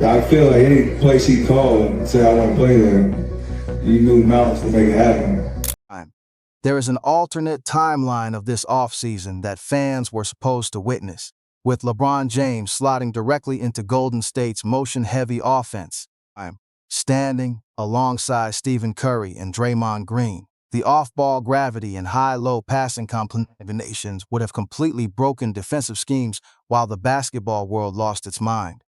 I feel like any place he called and said I want to play there, you knew mountains to make it happen. There is an alternate timeline of this offseason that fans were supposed to witness, with LeBron James slotting directly into Golden State's motion-heavy offense, standing alongside Stephen Curry and Draymond Green. The off-ball gravity and high-low passing combinations would have completely broken defensive schemes while the basketball world lost its mind.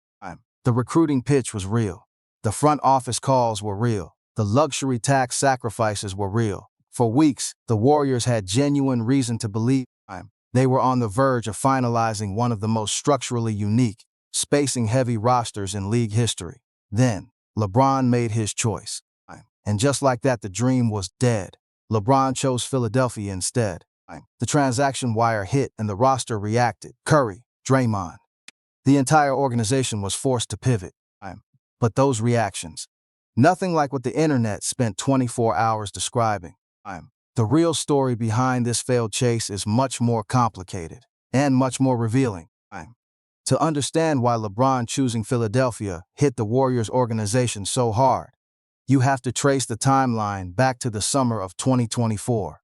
The recruiting pitch was real. The front office calls were real. The luxury tax sacrifices were real. For weeks, the Warriors had genuine reason to believe they were on the verge of finalizing one of the most structurally unique, spacing-heavy rosters in league history. Then, LeBron made his choice. And just like that, the dream was dead. LeBron chose Philadelphia instead. The transaction wire hit and the roster reacted. Curry, Draymond. The entire organization was forced to pivot. But those reactions, nothing like what the internet spent 24 hours describing. The real story behind this failed chase is much more complicated and much more revealing. To understand why LeBron choosing Philadelphia hit the Warriors organization so hard, you have to trace the timeline back to the summer of 2024.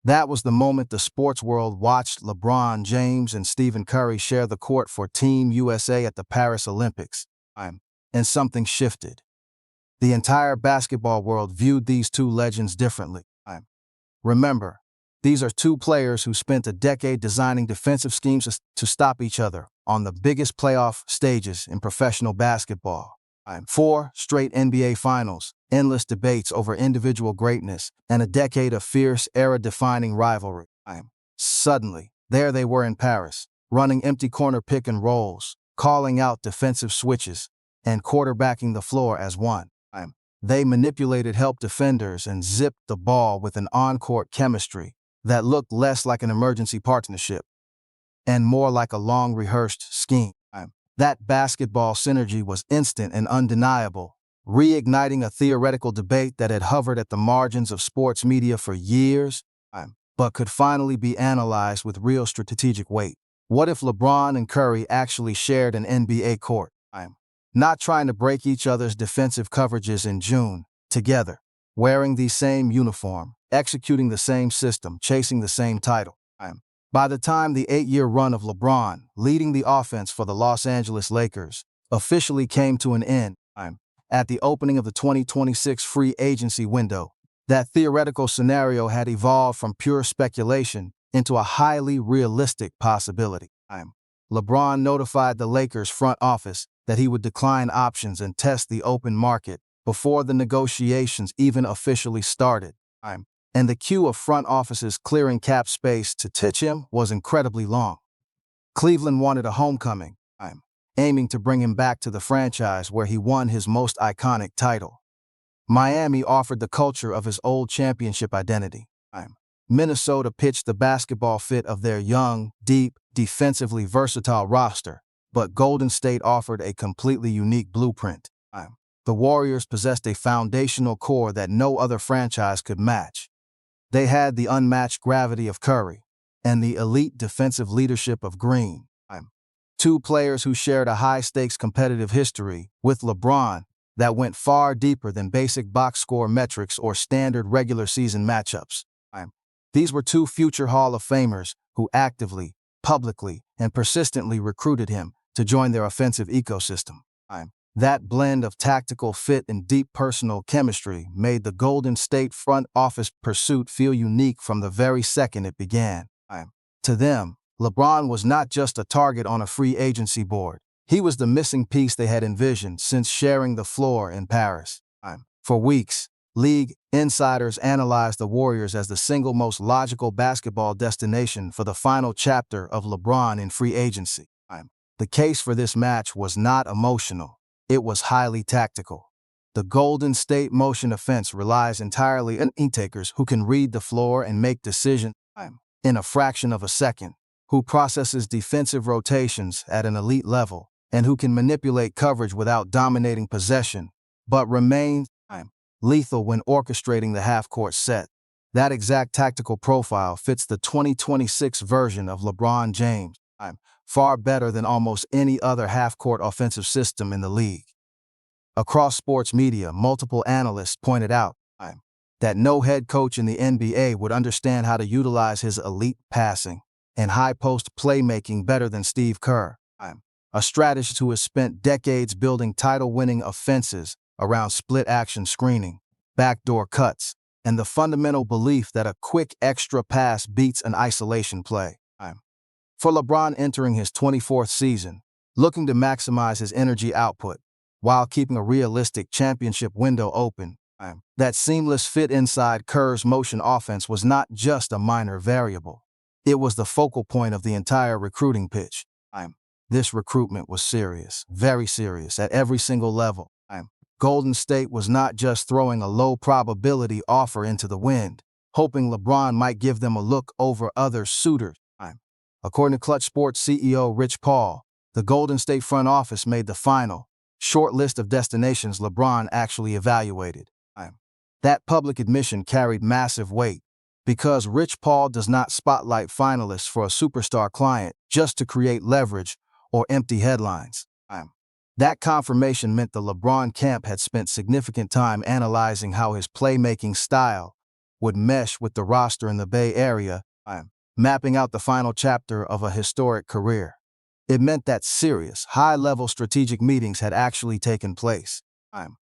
That was the moment the sports world watched LeBron James and Stephen Curry share the court for Team USA at the Paris Olympics. And something shifted. The entire basketball world viewed these two legends differently. Remember, these are two players who spent a decade designing defensive schemes to stop each other on the biggest playoff stages in professional basketball. 4 straight NBA finals, endless debates over individual greatness, and a decade of fierce, era-defining rivalry. Suddenly, there they were in Paris, running empty corner pick and rolls, calling out defensive switches, and quarterbacking the floor as one. They manipulated help defenders and zipped the ball with an on-court chemistry that looked less like an emergency partnership and more like a long-rehearsed scheme. That basketball synergy was instant and undeniable, reigniting a theoretical debate that had hovered at the margins of sports media for years, but could finally be analyzed with real strategic weight. What if LeBron and Curry actually shared an NBA court? Not trying to break each other's defensive coverages in June, together, wearing the same uniform, executing the same system, chasing the same title. By the time the 8-year run of LeBron, leading the offense for the Los Angeles Lakers, officially came to an end, at the opening of the 2026 free agency window, that theoretical scenario had evolved from pure speculation into a highly realistic possibility. LeBron notified the Lakers front office that he would decline options and test the open market before the negotiations even officially started. And the queue of front offices clearing cap space to titch him was incredibly long. Cleveland wanted a homecoming, aiming to bring him back to the franchise where he won his most iconic title. Miami offered the culture of his old championship identity. Minnesota pitched the basketball fit of their young, deep, defensively versatile roster, but Golden State offered a completely unique blueprint. The Warriors possessed a foundational core that no other franchise could match. They had the unmatched gravity of Curry and the elite defensive leadership of Green. Two players who shared a high-stakes competitive history with LeBron that went far deeper than basic box score metrics or standard regular season matchups. These were two future Hall of Famers who actively, publicly, and persistently recruited him to join their offensive ecosystem. That blend of tactical fit and deep personal chemistry made the Golden State front office pursuit feel unique from the very second it began. To them, LeBron was not just a target on a free agency board. He was the missing piece they had envisioned since sharing the floor in Paris. For weeks, league insiders analyzed the Warriors as the single most logical basketball destination for the final chapter of LeBron in free agency. The case for this match was not emotional. It was highly tactical. The Golden State motion offense relies entirely on takers who can read the floor and make decisions in a fraction of a second, who processes defensive rotations at an elite level, and who can manipulate coverage without dominating possession, but remains lethal when orchestrating the half-court set. That exact tactical profile fits the 2026 version of LeBron James. far better than almost any other half-court offensive system in the league. Across sports media, multiple analysts pointed out that no head coach in the NBA would understand how to utilize his elite passing and high-post playmaking better than Steve Kerr, a strategist who has spent decades building title-winning offenses around split-action screening, backdoor cuts, and the fundamental belief that a quick extra pass beats an isolation play. For LeBron entering his 24th season, looking to maximize his energy output while keeping a realistic championship window open, that seamless fit inside Kerr's motion offense was not just a minor variable. It was the focal point of the entire recruiting pitch. This recruitment was serious, very serious, at every single level. Golden State was not just throwing a low-probability offer into the wind, hoping LeBron might give them a look over other suitors. According to Clutch Sports CEO Rich Paul, the Golden State front office made the final, short list of destinations LeBron actually evaluated. That public admission carried massive weight, because Rich Paul does not spotlight finalists for a superstar client just to create leverage or empty headlines. That confirmation meant the LeBron camp had spent significant time analyzing how his playmaking style would mesh with the roster in the Bay Area, mapping out the final chapter of a historic career. It meant that serious, high-level strategic meetings had actually taken place.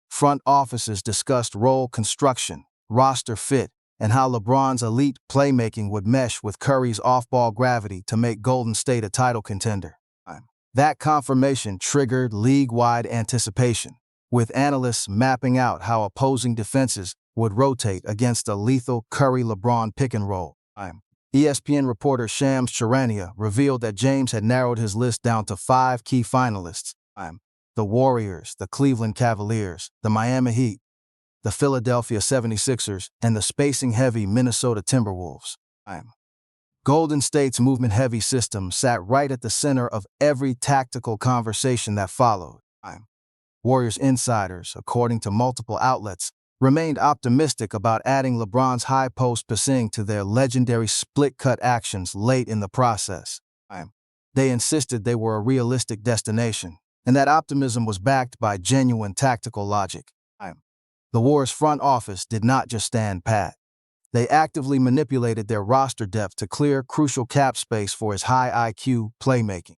Front offices discussed role construction, roster fit, and how LeBron's elite playmaking would mesh with Curry's off-ball gravity to make Golden State a title contender. That confirmation triggered league-wide anticipation, with analysts mapping out how opposing defenses would rotate against a lethal Curry-LeBron pick-and-roll. ESPN reporter Shams Charania revealed that James had narrowed his list down to 5 key finalists: the Warriors, the Cleveland Cavaliers, the Miami Heat, the Philadelphia 76ers, and the spacing-heavy Minnesota Timberwolves. Golden State's movement-heavy system sat right at the center of every tactical conversation that followed. Warriors insiders, according to multiple outlets, remained optimistic about adding LeBron's high-post passing to their legendary split-cut actions late in the process. They insisted they were a realistic destination, and that optimism was backed by genuine tactical logic. The Warriors' front office did not just stand pat. They actively manipulated their roster depth to clear crucial cap space for his high IQ playmaking.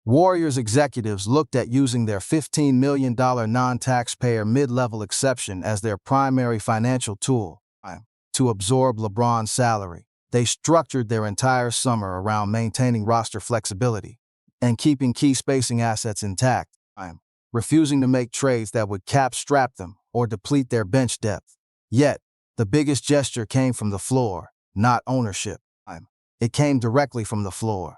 Warriors executives looked at using their $15 million non-taxpayer mid-level exception as their primary financial tool to absorb LeBron's salary. They structured their entire summer around maintaining roster flexibility and keeping key spacing assets intact, refusing to make trades that would cap-strap them or deplete their bench depth. Yet, the biggest gesture came from the floor, not ownership. It came directly from the floor.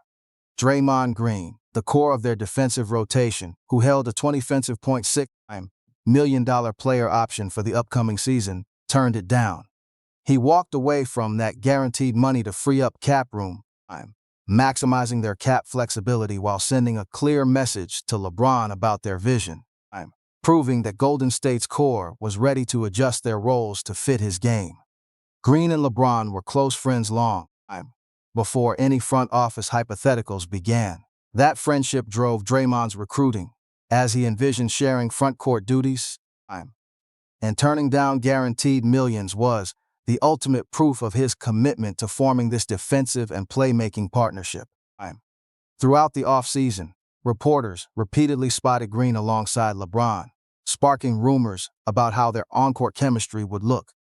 Draymond Green, the core of their defensive rotation, who held a $20.6 million player option for the upcoming season, turned it down. He walked away from that guaranteed money to free up cap room, maximizing their cap flexibility while sending a clear message to LeBron about their vision, proving that Golden State's core was ready to adjust their roles to fit his game. Green and LeBron were close friends long before any front office hypotheticals began. That friendship drove Draymond's recruiting, as he envisioned sharing front court duties, and turning down guaranteed millions was the ultimate proof of his commitment to forming this defensive and playmaking partnership. Throughout the offseason, reporters repeatedly spotted Green alongside LeBron, sparking rumors about how their on-court chemistry would look.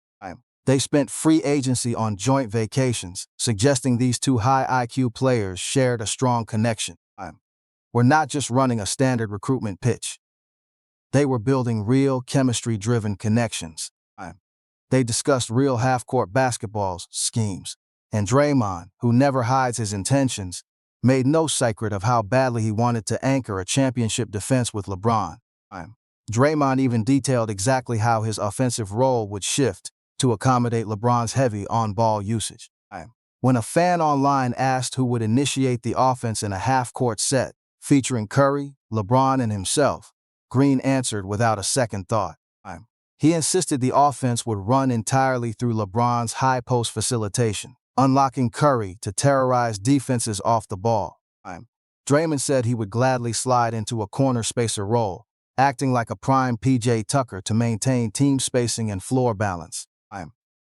They spent free agency on joint vacations, suggesting these two high IQ players shared a strong connection. We're not just running a standard recruitment pitch. They were building real chemistry-driven connections. They discussed real half-court basketball schemes, and Draymond, who never hides his intentions, made no secret of how badly he wanted to anchor a championship defense with LeBron. Draymond even detailed exactly how his offensive role would shift to accommodate LeBron's heavy on-ball usage. When a fan online asked who would initiate the offense in a half-court set featuring Curry, LeBron, and himself, Green answered without a second thought. He insisted the offense would run entirely through LeBron's high-post facilitation, unlocking Curry to terrorize defenses off the ball. Draymond said he would gladly slide into a corner spacer role, acting like a prime PJ Tucker to maintain team spacing and floor balance.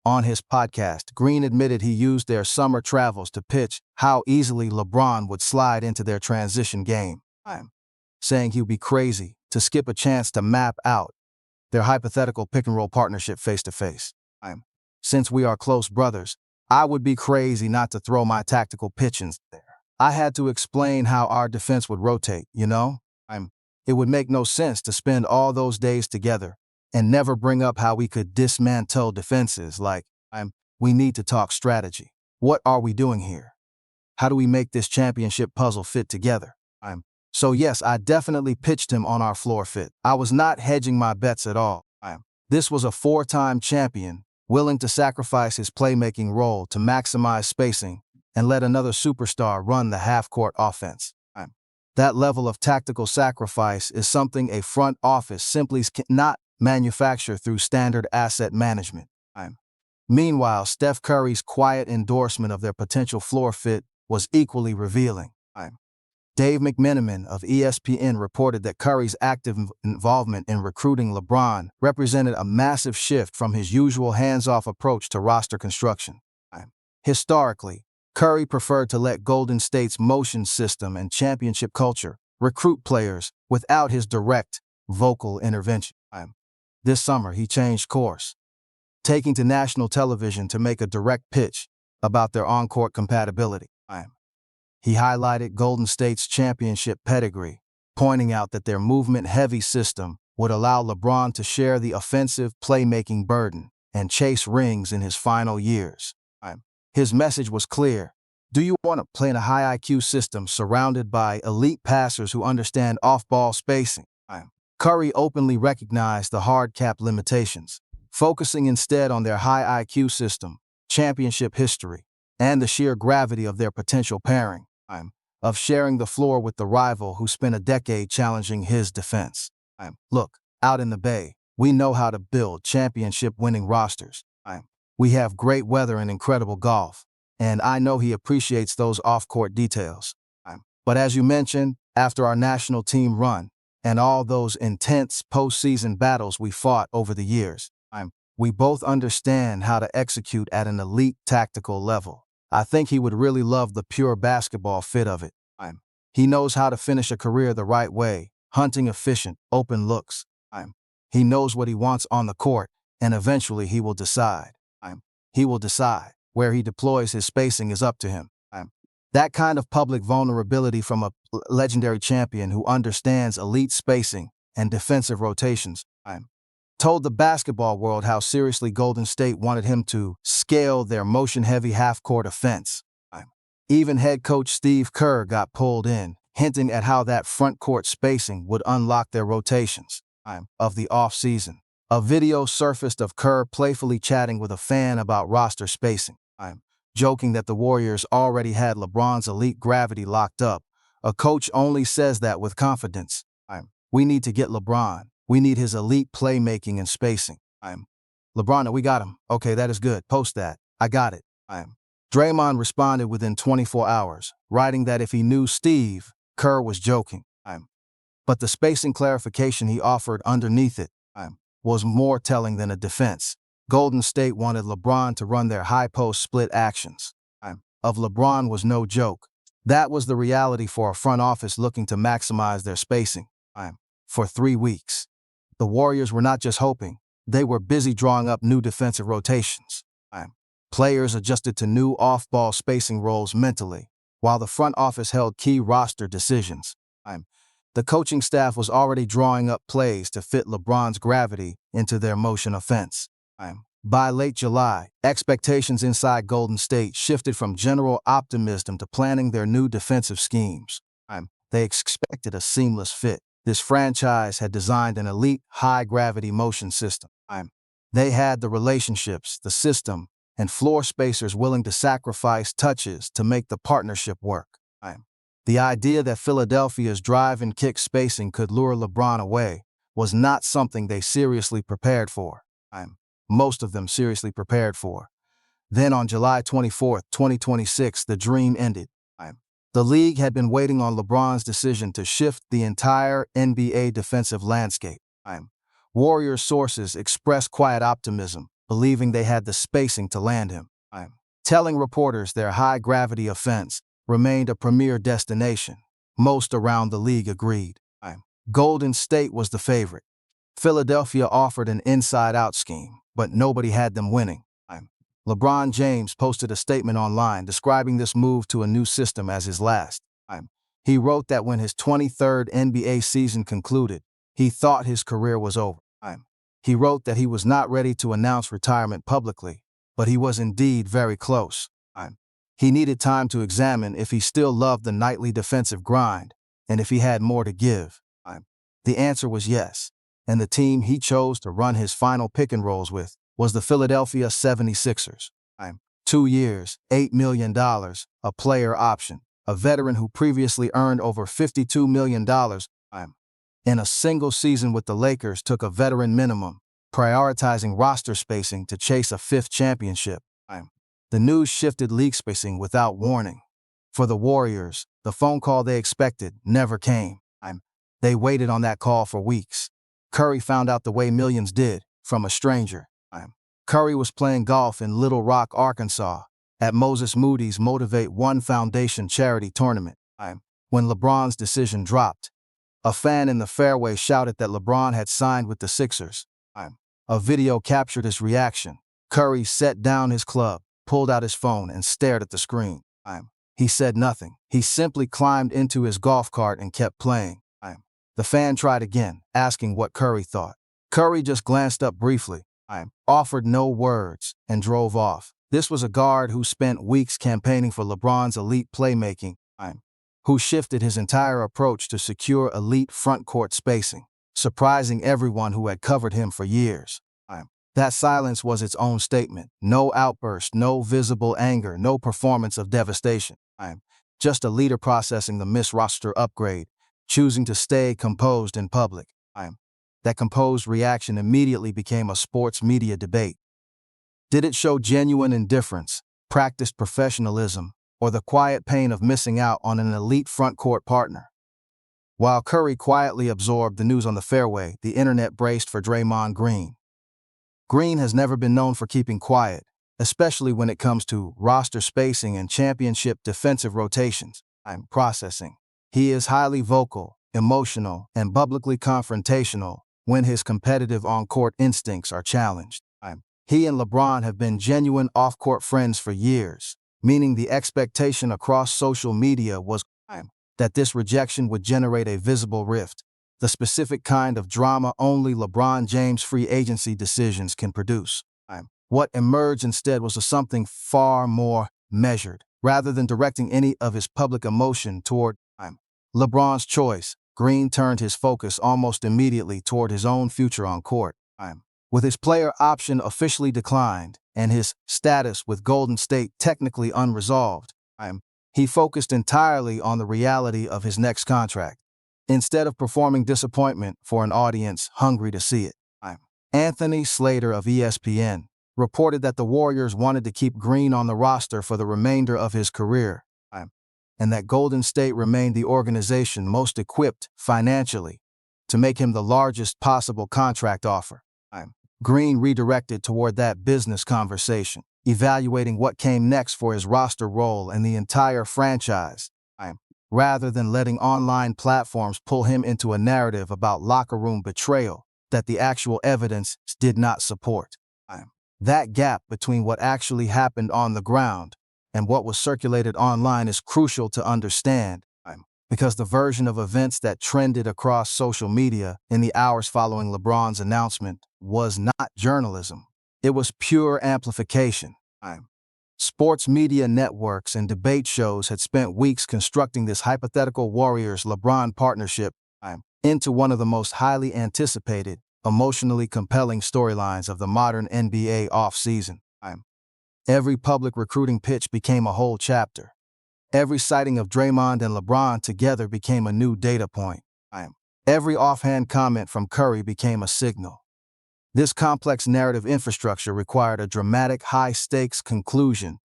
On his podcast, Green admitted he used their summer travels to pitch how easily LeBron would slide into their transition game, saying he would be crazy to skip a chance to map out their hypothetical pick-and-roll partnership face-to-face. Since we are close brothers, I would be crazy not to throw my tactical pitch in there. I had to explain how our defense would rotate, you know? It would make no sense to spend all those days together and never bring up how we could dismantle defenses like, we need to talk strategy. What are we doing here? How do we make this championship puzzle fit together? So yes, I definitely pitched him on our floor fit. I was not hedging my bets at all. This was a four-time champion, willing to sacrifice his playmaking role to maximize spacing and let another superstar run the half-court offense. That level of tactical sacrifice is something a front office simply cannot manufacture through standard asset management. Meanwhile, Steph Curry's quiet endorsement of their potential floor fit was equally revealing. Dave McMenamin of ESPN reported that Curry's active involvement in recruiting LeBron represented a massive shift from his usual hands-off approach to roster construction. Historically, Curry preferred to let Golden State's motion system and championship culture recruit players without his direct, vocal intervention. This summer, he changed course, taking to national television to make a direct pitch about their on-court compatibility. He highlighted Golden State's championship pedigree, pointing out that their movement-heavy system would allow LeBron to share the offensive playmaking burden and chase rings in his final years. His message was clear. Do you want to play in a high IQ system surrounded by elite passers who understand off-ball spacing? Curry openly recognized the hard cap limitations, focusing instead on their high IQ system, championship history, and the sheer gravity of their potential pairing, of sharing the floor with the rival who spent a decade challenging his defense. Look, out in the Bay, we know how to build championship-winning rosters. We have great weather and incredible golf, and I know he appreciates those off-court details. But as you mentioned, after our national team run and all those intense postseason battles we fought over the years, we both understand how to execute at an elite tactical level. I think he would really love the pure basketball fit of it. He knows how to finish a career the right way, hunting efficient, open looks. He knows what he wants on the court, and eventually he will decide. He will decide. Where he deploys his spacing is up to him. That kind of public vulnerability from a legendary champion who understands elite spacing and defensive rotations told the basketball world how seriously Golden State wanted him to scale their motion-heavy half-court offense. Even head coach Steve Kerr got pulled in, hinting at how that front-court spacing would unlock their rotations of the off-season. A video surfaced of Kerr playfully chatting with a fan about roster spacing, joking that the Warriors already had LeBron's elite gravity locked up. A coach only says that with confidence. We need to get LeBron. We need his elite playmaking and spacing. LeBron, we got him. Okay, that is good. Post that. I got it. Draymond responded within 24 hours, writing that if he knew Steve, Kerr was joking. But the spacing clarification he offered underneath it was more telling than a defense. Golden State wanted LeBron to run their high-post split actions. Of LeBron was no joke. That was the reality for a front office looking to maximize their spacing. For 3 weeks, the Warriors were not just hoping, they were busy drawing up new defensive rotations. Players adjusted to new off-ball spacing roles mentally, while the front office held key roster decisions. The coaching staff was already drawing up plays to fit LeBron's gravity into their motion offense. By late July, expectations inside Golden State shifted from general optimism to planning their new defensive schemes. They expected a seamless fit. This franchise had designed an elite, high-gravity motion system. They had the relationships, the system, and floor spacers willing to sacrifice touches to make the partnership work. The idea that Philadelphia's drive and kick spacing could lure LeBron away was not something they seriously prepared for. Most of them seriously prepared for. Then on July 24, 2026, the dream ended. The league had been waiting on LeBron's decision to shift the entire NBA defensive landscape. Warriors sources expressed quiet optimism, believing they had the spacing to land him. Telling reporters their high-gravity offense remained a premier destination. Most around the league agreed. Golden State was the favorite. Philadelphia offered an inside-out scheme, but nobody had them winning. LeBron James posted a statement online describing this move to a new system as his last. He wrote that when his 23rd NBA season concluded, he thought his career was over. He wrote that he was not ready to announce retirement publicly, but he was indeed very close. He needed time to examine if he still loved the nightly defensive grind and if he had more to give. The answer was yes, and the team he chose to run his final pick and rolls with was the Philadelphia 76ers. 2 years, $8 million, a player option, a veteran who previously earned over $52 million in a single season with the Lakers took a veteran minimum, prioritizing roster spacing to chase a fifth championship. The news shifted league spacing without warning. For the Warriors, the phone call they expected never came. They waited on that call for weeks. Curry found out the way millions did, from a stranger. Curry was playing golf in Little Rock, Arkansas, at Moses Moody's Motivate One Foundation charity tournament. When LeBron's decision dropped, a fan in the fairway shouted that LeBron had signed with the Sixers. A video captured his reaction. Curry set down his club, pulled out his phone, and stared at the screen. He said nothing. He simply climbed into his golf cart and kept playing. The fan tried again, asking what Curry thought. Curry just glanced up briefly, offered no words, and drove off. This was a guard who spent weeks campaigning for LeBron's elite playmaking, who shifted his entire approach to secure elite front-court spacing, surprising everyone who had covered him for years. That silence was its own statement. No outburst, no visible anger, no performance of devastation. Just a leader processing the missed roster upgrade, choosing to stay composed in public. That composed reaction immediately became a sports media debate. Did it show genuine indifference, practiced professionalism, or the quiet pain of missing out on an elite front-court partner? While Curry quietly absorbed the news on the fairway, the internet braced for Draymond Green. Green has never been known for keeping quiet, especially when it comes to roster spacing and championship defensive rotations. Processing. He is highly vocal, emotional, and publicly confrontational when his competitive on-court instincts are challenged. He and LeBron have been genuine off-court friends for years, meaning the expectation across social media was that this rejection would generate a visible rift, the specific kind of drama only LeBron James' free agency decisions can produce. What emerged instead was something far more measured. Rather than directing any of his public emotion toward LeBron's choice, Green turned his focus almost immediately toward his own future on court. With his player option officially declined and his status with Golden State technically unresolved, he focused entirely on the reality of his next contract, instead of performing disappointment for an audience hungry to see it. Anthony Slater of ESPN reported that the Warriors wanted to keep Green on the roster for the remainder of his career, and that Golden State remained the organization most equipped financially to make him the largest possible contract offer. Green redirected toward that business conversation, evaluating what came next for his roster role and the entire franchise, rather than letting online platforms pull him into a narrative about locker room betrayal that the actual evidence did not support. That gap between what actually happened on the ground and what was circulated online is crucial to understand, because the version of events that trended across social media in the hours following LeBron's announcement was not journalism. It was pure amplification. Sports media networks and debate shows had spent weeks constructing this hypothetical Warriors-LeBron partnership into one of the most highly anticipated, emotionally compelling storylines of the modern NBA offseason. Every public recruiting pitch became a whole chapter. Every sighting of Draymond and LeBron together became a new data point. Every offhand comment from Curry became a signal. This complex narrative infrastructure required a dramatic, high-stakes conclusion,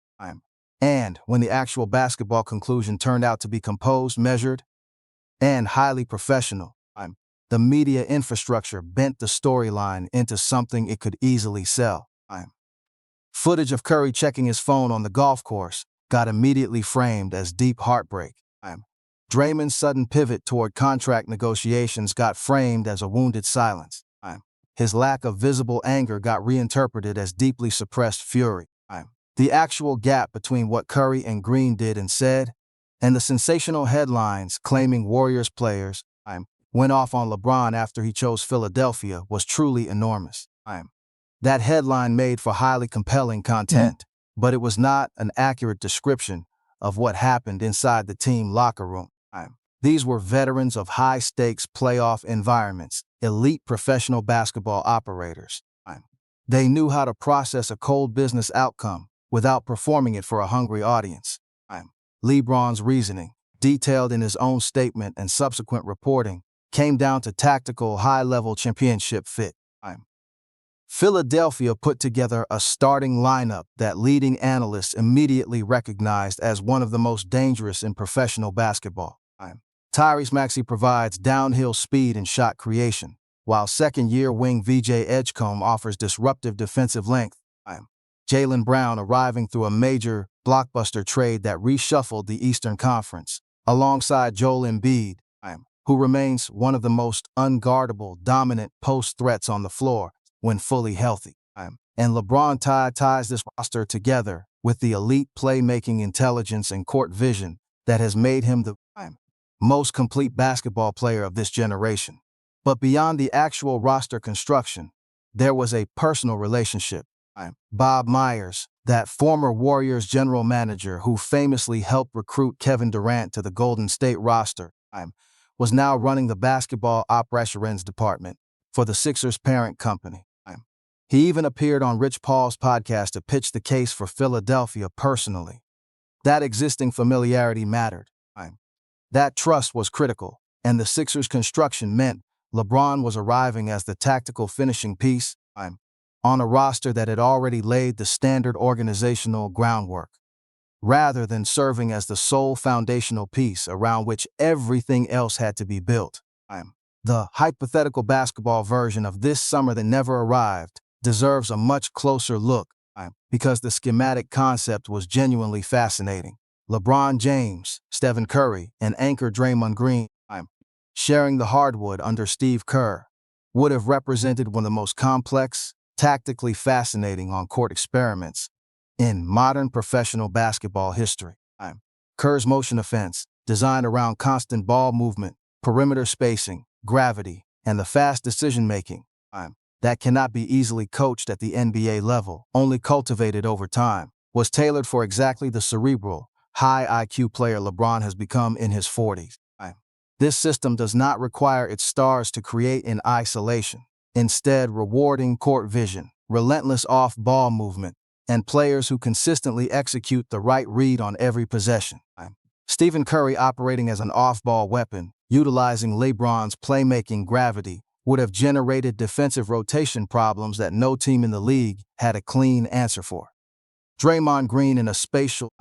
And when the actual basketball conclusion turned out to be composed, measured, and highly professional, the media infrastructure bent the storyline into something it could easily sell. Footage of Curry checking his phone on the golf course got immediately framed as deep heartbreak. Draymond's sudden pivot toward contract negotiations got framed as a wounded silence. His lack of visible anger got reinterpreted as deeply suppressed fury. The actual gap between what Curry and Green did and said, and the sensational headlines claiming Warriors players went off on LeBron after he chose Philadelphia was truly enormous. That headline made for highly compelling content, but it was not an accurate description of what happened inside the team locker room. These were veterans of high-stakes playoff environments, elite professional basketball operators. They knew how to process a cold business outcome without performing it for a hungry audience. LeBron's reasoning, detailed in his own statement and subsequent reporting, came down to tactical, high-level championship fit. Philadelphia put together a starting lineup that leading analysts immediately recognized as one of the most dangerous in professional basketball. Tyrese Maxey provides downhill speed and shot creation, while second-year wing VJ Edgecombe offers disruptive defensive length. Jaylen Brown arriving through a major blockbuster trade that reshuffled the Eastern Conference, alongside Joel Embiid, who remains one of the most unguardable, dominant post threats on the floor when fully healthy. And LeBron ties this roster together with the elite playmaking intelligence and court vision that has made him the most complete basketball player of this generation. But beyond the actual roster construction, there was a personal relationship. Bob Myers, that former Warriors general manager who famously helped recruit Kevin Durant to the Golden State roster, was now running the basketball operations department for the Sixers parent company. He even appeared on Rich Paul's podcast to pitch the case for Philadelphia personally. That existing familiarity mattered. That trust was critical, and the Sixers' construction meant LeBron was arriving as the tactical finishing piece on a roster that had already laid the standard organizational groundwork, rather than serving as the sole foundational piece around which everything else had to be built. The hypothetical basketball version of this summer that never arrived deserves a much closer look because the schematic concept was genuinely fascinating. LeBron James, Stephen Curry, and anchor Draymond Green sharing the hardwood under Steve Kerr would have represented one of the most complex, tactically fascinating on-court experiments in modern professional basketball history. Kerr's motion offense, designed around constant ball movement, perimeter spacing, gravity, and the fast decision-making that cannot be easily coached at the NBA level, only cultivated over time, was tailored for exactly the cerebral, high IQ player LeBron has become in his 40s. This system does not require its stars to create in isolation, instead rewarding court vision, relentless off-ball movement, and players who consistently execute the right read on every possession. Stephen Curry operating as an off-ball weapon, utilizing LeBron's playmaking gravity, would have generated defensive rotation problems that no team in the league had a clean answer for. Draymond Green in a spatial,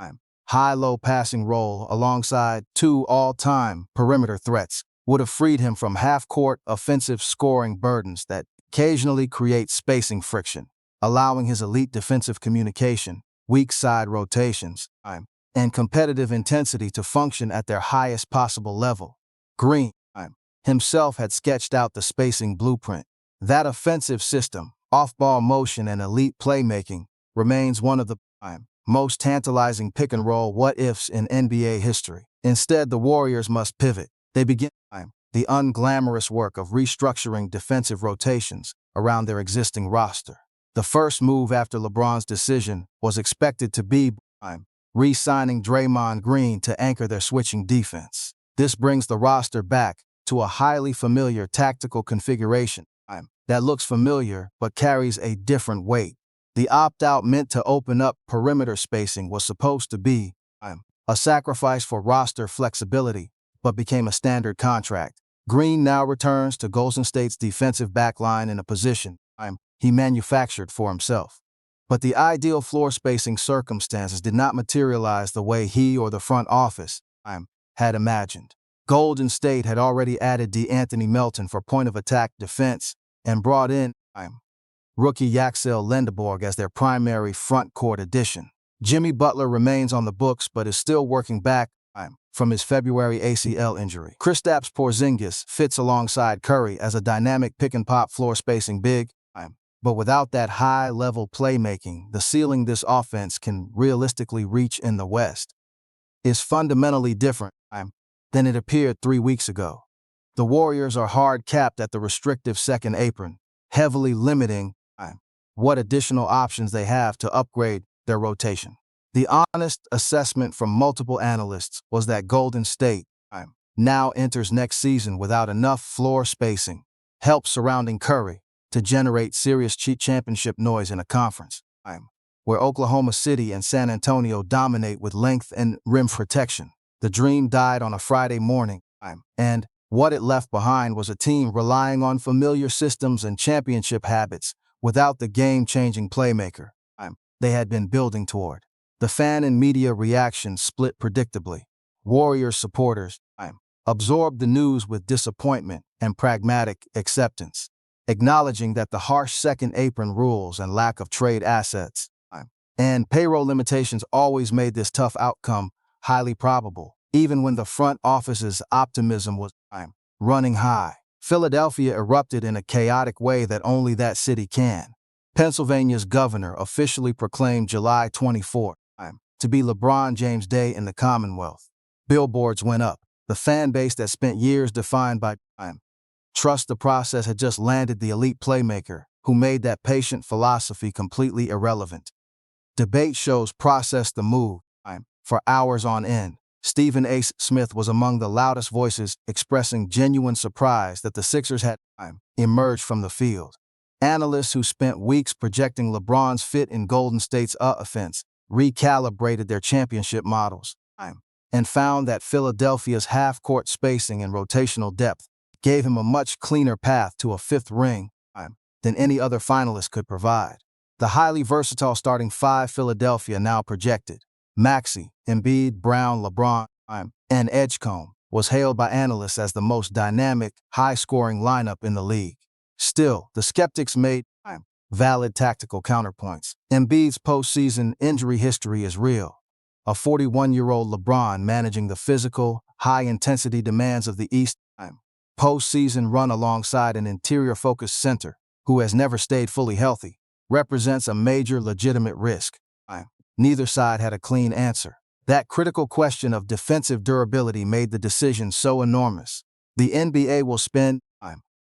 high-low passing role alongside two all-time perimeter threats would have freed him from half-court offensive scoring burdens that occasionally create spacing friction, allowing his elite defensive communication, weak side rotations, and competitive intensity to function at their highest possible level. Green himself had sketched out the spacing blueprint. That offensive system, off-ball motion and elite playmaking, remains one of the most tantalizing pick-and-roll what-ifs in NBA history. Instead, the Warriors must pivot. They begin the unglamorous work of restructuring defensive rotations around their existing roster. The first move after LeBron's decision was expected to be re-signing Draymond Green to anchor their switching defense. This brings the roster back to a highly familiar tactical configuration that looks familiar but carries a different weight. The opt-out meant to open up perimeter spacing was supposed to be a sacrifice for roster flexibility, but became a standard contract. Green now returns to Golden State's defensive backline in a position he manufactured for himself. But the ideal floor spacing circumstances did not materialize the way he or the front office had imagined. Golden State had already added DeAnthony Melton for point-of-attack defense and brought in rookie Yaxel Lendeborg as their primary front court addition. Jimmy Butler remains on the books but is still working back from his February ACL injury. Kristaps Porzingis fits alongside Curry as a dynamic pick-and-pop floor-spacing big, but without that high-level playmaking, the ceiling this offense can realistically reach in the West is fundamentally different than it appeared 3 weeks ago. The Warriors are hard-capped at the restrictive second apron, heavily limiting what additional options they have to upgrade their rotation. The honest assessment from multiple analysts was that Golden State now enters next season without enough floor spacing, help surrounding Curry, to generate serious championship noise in a conference where Oklahoma City and San Antonio dominate with length and rim protection. The dream died on a Friday morning, and what it left behind was a team relying on familiar systems and championship habits without the game-changing playmaker they had been building toward. The fan and media reactions split predictably. Warriors supporters absorbed the news with disappointment and pragmatic acceptance, acknowledging that the harsh second apron rules and lack of trade assets and payroll limitations always made this tough outcome highly probable, even when the front office's optimism was running high. Philadelphia erupted in a chaotic way that only that city can. Pennsylvania's governor officially proclaimed July 24 to be LeBron James Day in the Commonwealth. Billboards went up. The fan base that spent years defined by trust the process had just landed the elite playmaker who made that patient philosophy completely irrelevant. Debate shows processed the move for hours on end. Stephen A. Smith was among the loudest voices expressing genuine surprise that the Sixers had emerged from the field. Analysts who spent weeks projecting LeBron's fit in Golden State's offense recalibrated their championship models and found that Philadelphia's half-court spacing and rotational depth gave him a much cleaner path to a fifth ring than any other finalist could provide. The highly versatile starting five Philadelphia now projected, Maxey, Embiid, Brown, LeBron, and Edgecombe, was hailed by analysts as the most dynamic, high-scoring lineup in the league. Still, the skeptics made valid tactical counterpoints. Embiid's postseason injury history is real. A 41-year-old LeBron managing the physical, high-intensity demands of the East postseason run alongside an interior-focused center who has never stayed fully healthy represents a major legitimate risk. Neither side had a clean answer. That critical question of defensive durability made the decision so enormous. The NBA will spend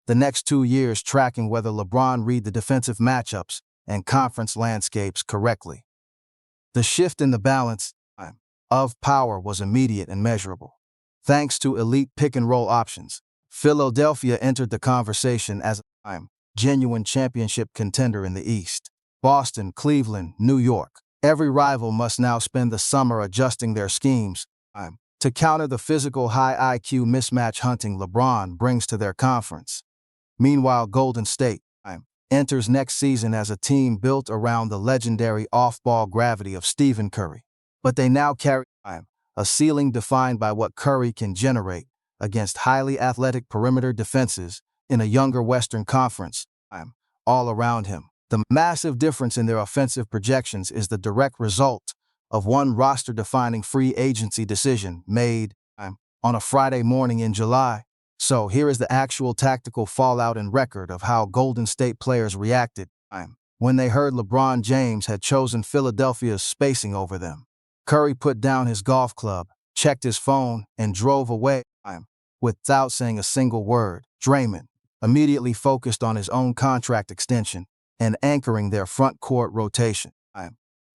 the next 2 years tracking whether LeBron read the defensive matchups and conference landscapes correctly. The shift in the balance of power was immediate and measurable. Thanks to elite pick-and-roll options, Philadelphia entered the conversation as a genuine championship contender in the East. Boston, Cleveland, New York. Every rival must now spend the summer adjusting their schemes to counter the physical high IQ mismatch hunting LeBron brings to their conference. Meanwhile, Golden State enters next season as a team built around the legendary off-ball gravity of Stephen Curry. But they now carry a ceiling defined by what Curry can generate against highly athletic perimeter defenses in a younger Western Conference all around him. The massive difference in their offensive projections is the direct result of one roster-defining free agency decision made on a Friday morning in July. So here is the actual tactical fallout and record of how Golden State players reacted when they heard LeBron James had chosen Philadelphia's spacing over them. Curry put down his golf club, checked his phone, and drove away without saying a single word. Draymond immediately focused on his own contract extension and anchoring their front court rotation.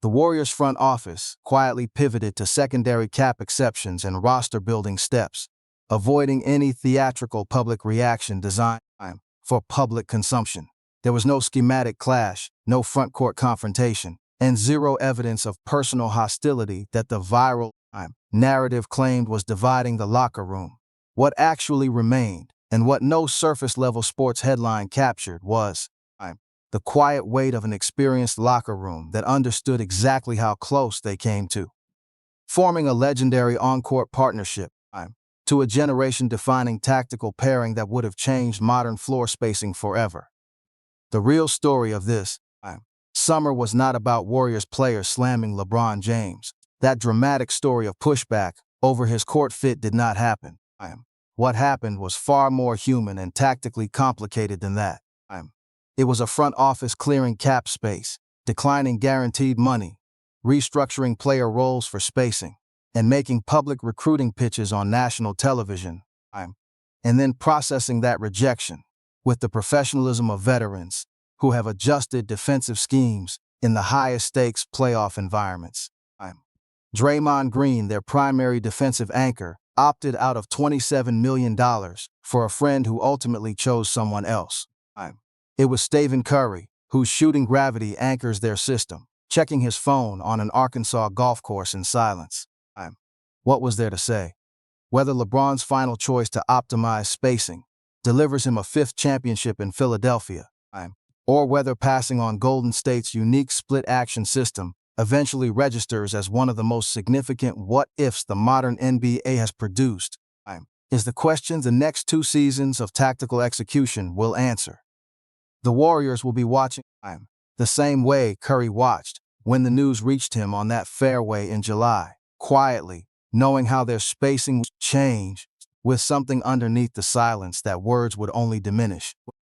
The Warriors' front office quietly pivoted to secondary cap exceptions and roster-building steps, avoiding any theatrical public reaction designed for public consumption. There was no schematic clash, no front-court confrontation, and zero evidence of personal hostility that the viral narrative claimed was dividing the locker room. What actually remained, and what no surface-level sports headline captured, was the quiet weight of an experienced locker room that understood exactly how close they came to forming a legendary on-court partnership, to a generation-defining tactical pairing that would have changed modern floor spacing forever. The real story of this summer was not about Warriors players slamming LeBron James. That dramatic story of pushback over his court fit did not happen. What happened was far more human and tactically complicated than that. It was a front office clearing cap space, declining guaranteed money, restructuring player roles for spacing, and making public recruiting pitches on national television, and then processing that rejection with the professionalism of veterans who have adjusted defensive schemes in the highest stakes playoff environments. Draymond Green, their primary defensive anchor, opted out of $27 million for a friend who ultimately chose someone else. It was Stephen Curry, whose shooting gravity anchors their system, checking his phone on an Arkansas golf course in silence. What was there to say? Whether LeBron's final choice to optimize spacing delivers him a fifth championship in Philadelphia, or whether passing on Golden State's unique split-action system eventually registers as one of the most significant what-ifs the modern NBA has produced, is the question the next 2 seasons of tactical execution will answer. The Warriors will be watching the same way Curry watched when the news reached him on that fairway in July, quietly, knowing how their spacing would change with something underneath the silence that words would only diminish.